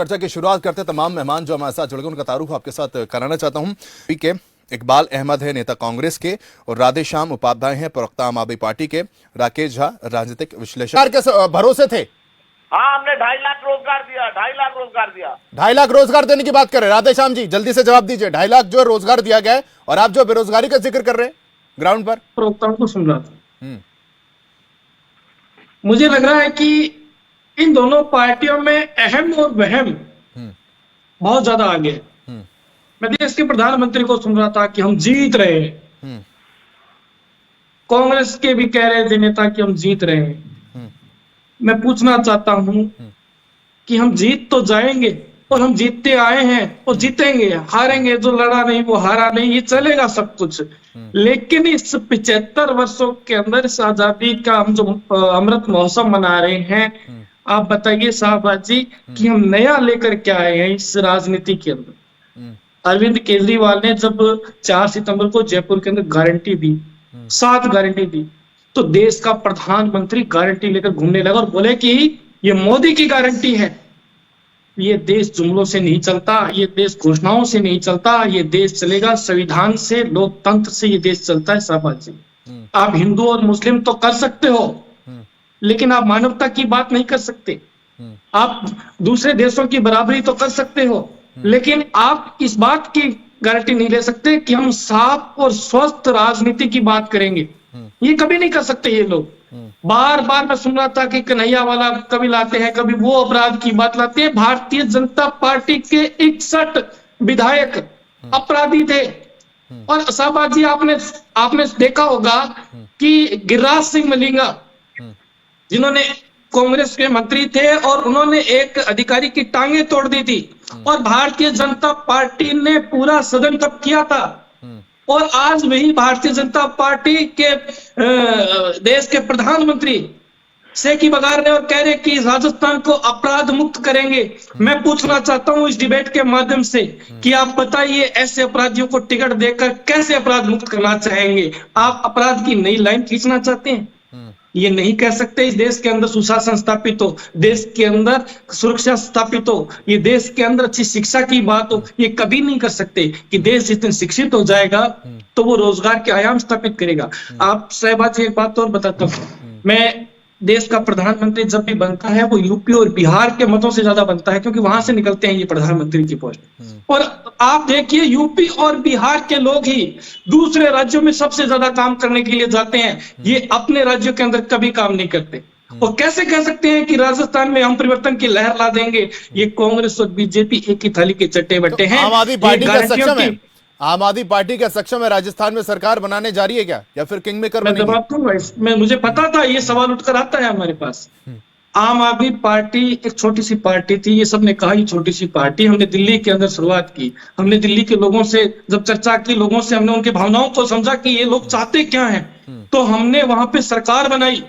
चर्चा की शुरुआत करते तमाम मेहमान जो हमारे साथ जुड़ गए उनका तारुफ आपके साथ कराना चाहता हूं। के इकबाल अहमद है नेता कांग्रेस के, और राधेश्याम उपाध्याय हैं प्रवक्ता आम आदमी पार्टी के, राकेश झा राजनीतिक विश्लेषक के भरोसे थे। हाँ, हमने 2.5 लाख रोजगार दिया, 2.5 लाख रोजगार दिया। 2.5 लाख रोजगार देने की बात कर रहे हैं राधेश्याम जी, जल्दी से जवाब दीजिए। 2.5 लाख जो रोजगार दिया गया है और आप जो बेरोजगारी का जिक्र कर रहे हैं ग्राउंड पर। प्रवक्ताओं को सुन रहा था, मुझे लग रहा है कि इन दोनों पार्टियों में अहम और वहम बहुत ज्यादा आगे है। मैं देश के प्रधानमंत्री को सुन रहा था कि हम जीत रहे हैं, कांग्रेस के भी कह रहे थे नेता कि हम जीत रहे हैं। मैं पूछना चाहता हूं कि हम जीत तो जाएंगे और हम जीतते आए हैं और जीतेंगे, हारेंगे जो लड़ा नहीं वो हारा नहीं, ये चलेगा सब कुछ। लेकिन इस 75 वर्षों के अंदर इस आजादी का हम जो अमृत महोत्सव मना रहे हैं, आप बताइए शाहबाज जी कि हम नया लेकर क्या आए हैं इस राजनीति के अंदर। अरविंद केजरीवाल ने जब 4 सितंबर को जयपुर के अंदर गारंटी दी, 7 गारंटी दी, तो देश का प्रधानमंत्री गारंटी लेकर घूमने लगा और बोले कि ये मोदी की गारंटी है। ये देश जुमलों से नहीं चलता, ये देश घोषणाओं से नहीं चलता, ये देश चलेगा संविधान से, लोकतंत्र से ये देश चलता है। शाहबाज जी, आप हिंदू और मुस्लिम तो कर सकते हो, लेकिन आप मानवता की बात नहीं कर सकते। आप दूसरे देशों की बराबरी तो कर सकते हो, लेकिन आप इस बात की गारंटी नहीं ले सकते कि हम साफ और स्वस्थ राजनीति की बात करेंगे। ये कभी नहीं कर सकते ये लोग। बार बार मैं सुन रहा था कि कन्हैया वाला कभी लाते हैं, कभी वो अपराध की बात लाते हैं। भारतीय जनता पार्टी के 61 विधायक अपराधी थे। और शाहबाज जी, आपने देखा होगा कि गिरिराज सिंह मलिंगा, जिन्होंने कांग्रेस के मंत्री थे और उन्होंने एक अधिकारी की टांगे तोड़ दी थी, और भारतीय जनता पार्टी ने पूरा सदन तक किया था। और आज वही भारतीय जनता पार्टी के देश के प्रधानमंत्री सेकी बगा रहे और कह रहे कि राजस्थान को अपराध मुक्त करेंगे। मैं पूछना चाहता हूं इस डिबेट के माध्यम से कि आप बताइए, ऐसे अपराधियों को टिकट देकर कैसे अपराध मुक्त करना चाहेंगे? आप अपराध की नई लाइन खींचना चाहते हैं? ये नहीं कह सकते इस देश के अंदर सुशासन स्थापित हो, देश के अंदर सुरक्षा स्थापित हो, ये देश के अंदर अच्छी शिक्षा की बात हो। ये कभी नहीं कर सकते कि देश जिस दिन शिक्षित हो जाएगा तो वो रोजगार के आयाम स्थापित करेगा। आप सहबाज एक बात और बताता हूँ, मैं देश का प्रधानमंत्री जब भी बनता है वो यूपी और बिहार के मतों से ज्यादा बनता है, क्योंकि वहां से निकलते हैं ये प्रधानमंत्री की पोस्ट। और आप देखिए, यूपी और बिहार के लोग ही दूसरे राज्यों में सबसे ज्यादा काम करने के लिए जाते हैं। ये अपने राज्यों के अंदर कभी काम नहीं करते। और कैसे कह सकते हैं कि राजस्थान में हम परिवर्तन की लहर ला देंगे? ये कांग्रेस और बीजेपी एक ही थाली के चट्टे बट्टे हैं। आम आदमी पार्टी का सक्षम है, आम आदमी पार्टी का सक्षम है राजस्थान में सरकार बनाने जा रही है क्या, या फिर किंग मेकर बनेगी? मैं जवाब दूंगा, मुझे पता था ये सवाल उठकर आता है हमारे पास। आम आदमी पार्टी एक छोटी सी पार्टी थी, ये सबने कहा ये छोटी सी पार्टी। हमने दिल्ली के अंदर शुरुआत की, हमने दिल्ली के लोगों से जब चर्चा की, लोगों से हमने उनकी भावनाओं को समझा कि ये लोग चाहते क्या हैं, तो हमने वहां पे सरकार बनाई।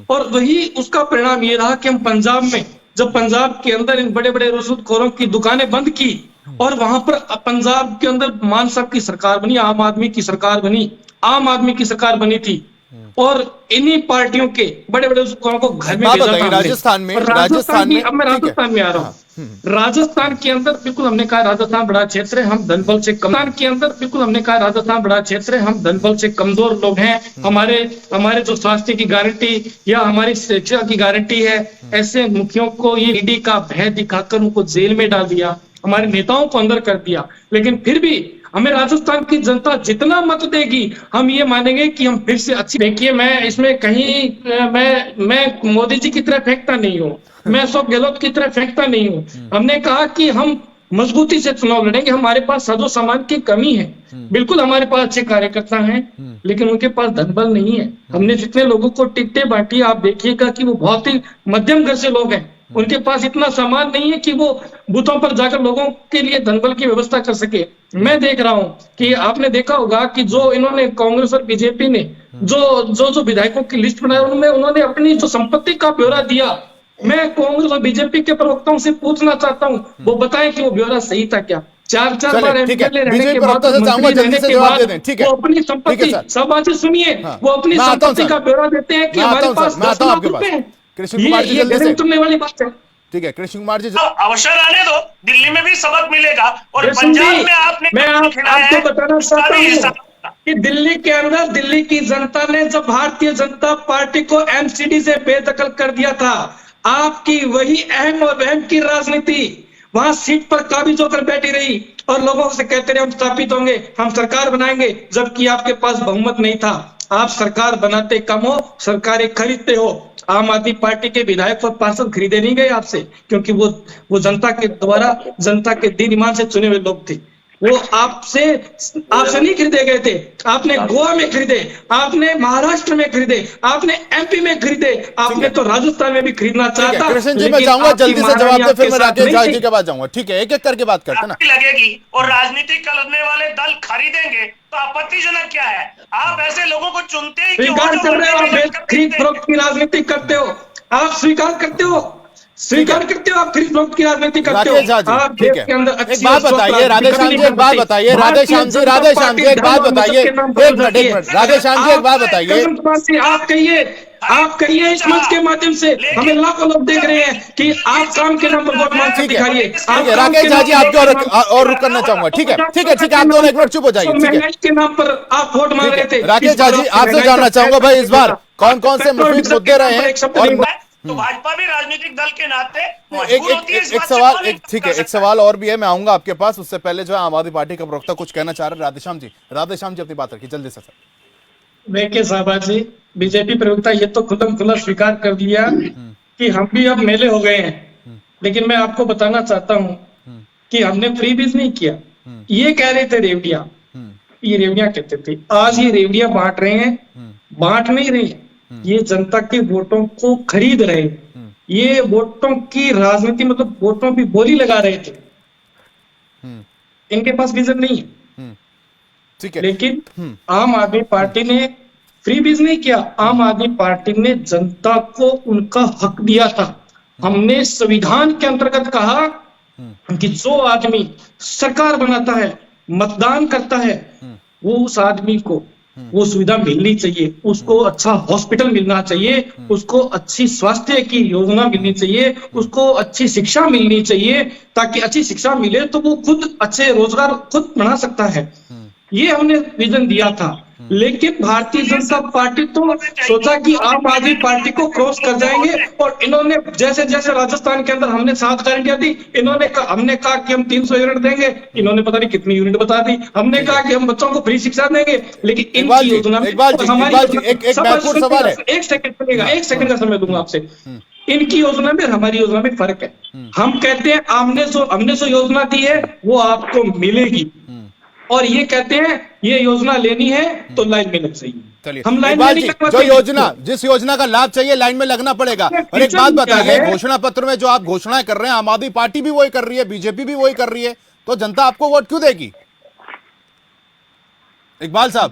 और वही उसका परिणाम ये रहा कि हम पंजाब में, जब पंजाब के अंदर इन बड़े बड़े रिश्वतखोरों की दुकानें बंद की और वहां पर पंजाब के अंदर मान साहब की सरकार बनी, आम आदमी की सरकार बनी, आम आदमी की सरकार बनी थी। और इन्हीं पार्टियों के बड़े बड़े को घर में भेजा था। राजस्थान में, अब मैं राजस्थान में आ रहा हूँ। राजस्थान के अंदर बिल्कुल हमने कहा राजस्थान बड़ा क्षेत्र है, हम धनबल से कमजोर के अंदर बिल्कुल हमने कहा राजस्थान बड़ा क्षेत्र है, हम धनबल से कमजोर लोग हैं। हमारे जो स्वास्थ्य की गारंटी या हमारी शिक्षा की गारंटी है, ऐसे मुखियों को ये ईडी का भय दिखाकर उनको जेल में डाल दिया, हमारे नेताओं को अंदर कर दिया। लेकिन फिर भी हमें राजस्थान की जनता जितना मत देगी, हम ये मानेंगे कि हम फिर से अच्छी। देखिए, मैं इसमें कहीं मैं मोदी जी की तरह फेंकता नहीं हूँ, मैं अशोक गहलोत की तरह फेंकता नहीं हूँ। हमने कहा कि हम मजबूती से चुनाव लड़ेंगे। हमारे पास साजो सामान की कमी है, बिल्कुल हमारे पास अच्छे कार्यकर्ता हैं, लेकिन उनके पास धनबल नहीं है। हमने जितने लोगों को टिकटें बांटी, आप देखिएगा कि वो बहुत ही मध्यम घर से लोग हैं। उनके पास इतना सामान नहीं है कि वो बूथों पर जाकर लोगों के लिए धनबल की व्यवस्था कर सके। मैं देख रहा हूं कि आपने देखा होगा कि जो इन्होंने कांग्रेस और बीजेपी ने जो विधायकों की लिस्ट बनाई, उनमें उन्होंने अपनी जो संपत्ति का ब्यौरा दिया। मैं कांग्रेस और बीजेपी के प्रवक्ताओं से पूछना चाहता हूं, वो बताएं कि वो ब्यौरा सही था क्या? 4 बार एमएलए रहने के बाद, वो अपनी संपत्ति, सब बातें सुनिए, वो अपनी संपत्ति का ब्यौरा देते हैं कि हमारे पास 10 लाख रुपए हैं। कृष्ण कुमार जी, ये उतरने वाली बात है। ठीक है कृष्ण कुमार जी, अवसर आने दो, दिल्ली में भी सबक मिलेगा। और कृष्ण जी, पंजाब में आपने मैं आपको बताना उसका चाहता भी हूँ हिसाब कि दिल्ली के अंदर दिल्ली की जनता ने जब भारतीय जनता पार्टी को एमसीडी से बेदखल कर दिया था, आपकी वही अहम और वहम की राजनीति वहां सीट पर काबिज होकर बैठी रही और लोगों से कहते रहे हम स्थापित होंगे, हम सरकार बनाएंगे, जबकि आपके पास बहुमत नहीं था। आप सरकार बनाते कम हो, सरकारें खरीदते हो। आम आदमी पार्टी के विधायक और पार्षद खरीदे नहीं गए आपसे, क्योंकि वो जनता के द्वारा, जनता के दिन ईमान से चुने हुए लोग थे। वो आपसे नहीं खरीदे गए थे। आपने गोवा में खरीदे, आपने महाराष्ट्र में खरीदे, आपने एमपी में खरीदे, आपने तो राजस्थान में भी खरीदना चाहा था। कृष्ण जी मैं लेकिन चाहूंगा आपकी जल्दी से महारानी जवाब दे, फिर आपके मैं साथ राकेश नहीं झा थी। जी के पास जाऊंगा। ठीक है, एक एक करके बात करते हैं ना। आपकी लगेगी और राजनीति करने वाले दल खरीदेंगे तो आपत्तिजनक क्या है? आप ऐसे लोगों को चुनते ही क्यों हो स्वीकार जो कर रहे हो, मर्जी आप खरीद फरोख्त की राजनीति करते हो। आप स्वीकार करते हो, स्वीकार करते हो, आप खरीद फरोख्त की राजनीति करते हो। राकेश झा जी, आप ठीक देश के अंदर है, एक अच्छी बात और स्वस्थ बताइए राजनीति राधे कभी श्याम नहीं जी, एक बात करती। बताइए राधे भारतीय श्याम जी, जनता राधे श्याम जी, पार्टी एक बात धर्म और मजहब बताइए, के नाम पर एक लड़ मिनट जाती एक है। मिनट राधे श्याम जी, एक बात बताइए। कमल कुमार जी, आप कहिए इस मंच के माध्यम से, हमें लाखों लोग देख रहे हैं कि आप काम के नाम पर वोट मांग के ठीक है, दिखाइए। ठीक है राकेश झा जी, आपको और रुक करना चाहूंगा। ठीक है ठीक है ठीक है, आप दोनों एक मिनट चुप हो जाइए। ठीक है महंगाई के नाम पर आप वोट मांग रहे थे। राकेश झा जी, आपसे जानना चाहूंगा भाई इस बार कौन कौन से मुफीद मुद्दे रहे हैं और तो भाजपा भी राजनीतिक दल के नाते एक मजबूर होती है एक इस एक बात से सवाल, कौन एक इनकार ठीक कर है, एक सकता सवाल और भी है, मैं आऊंगा आपके पास। उससे पहले जो है आम आदमी पार्टी का प्रवक्ता कुछ कहना चाह रहे हैं। राधेश्याम जी अपनी बात रखिए जल्दी से सर। देखिए शाहबाज जी, बीजेपी प्रवक्ता ये तो खुल्लम खुल्ला स्वीकार कर लिया कि हम भी अब मेले हो गए हैं, लेकिन मैं आपको बताना चाहता हूं कि हमने फ्री बीज नहीं किया। ये कह रहे थे रेवड़िया, ये रेवड़िया कहते थे, आज ये रेवड़िया बांट रहे हैं, बांट नहीं रहे, ये जनता के वोटों को खरीद रहे हैं। ये वोटों की राजनीति, मतलब वोटों की बोली लगा रहे थे। इनके पास विजन नहीं है। ठीक है, लेकिन आम आदमी पार्टी ने फ्री बीज नहीं किया, आम आदमी पार्टी ने जनता को उनका हक दिया था। हमने संविधान के अंतर्गत कहा कि जो आदमी सरकार बनाता है, मतदान करता है, वो उस आदमी को वो सुविधा मिलनी चाहिए, उसको अच्छा हॉस्पिटल मिलना चाहिए, उसको अच्छी स्वास्थ्य की योजना मिलनी चाहिए, उसको अच्छी शिक्षा मिलनी चाहिए, ताकि अच्छी शिक्षा मिले तो वो खुद अच्छे रोजगार खुद बना सकता है। ये हमने विजन दिया था। लेकिन भारतीय जनता पार्टी तो सोचा कि आम आदमी पार्टी को क्रॉस कर जाएंगे, और इन्होंने जैसे जैसे राजस्थान के अंदर हमने 7 गारंटियां दी, हमने कहा कि हम 300 यूनिट देंगे, इन्होंने पता नहीं कितनी यूनिट बता दी। हमने कहा कि हम बच्चों को फ्री शिक्षा देंगे, लेकिन इनकी योजना एक महत्वपूर्ण सवाल है। एक सेकंड चलेगा, 1 सेकंड का समय दूंगा आपसे। इनकी योजना में हमारी योजना में फर्क है। हम कहते हैं हमने जो योजना दी है वो आपको मिलेगी, और ये कहते हैं ये योजना लेनी है तो लाइन में लग जाइए। चलिए, हम लाइन इकबाल में जी, नहीं जो योजना, जिस योजना का लाभ चाहिए लाइन में लगना पड़ेगा। और एक बात बताइए, घोषणा पत्र में जो आप घोषणाएं कर रहे हैं, आम आदमी पार्टी भी वही कर रही है, बीजेपी भी वही कर रही है, तो जनता आपको वोट क्यों देगी? इकबाल साहब,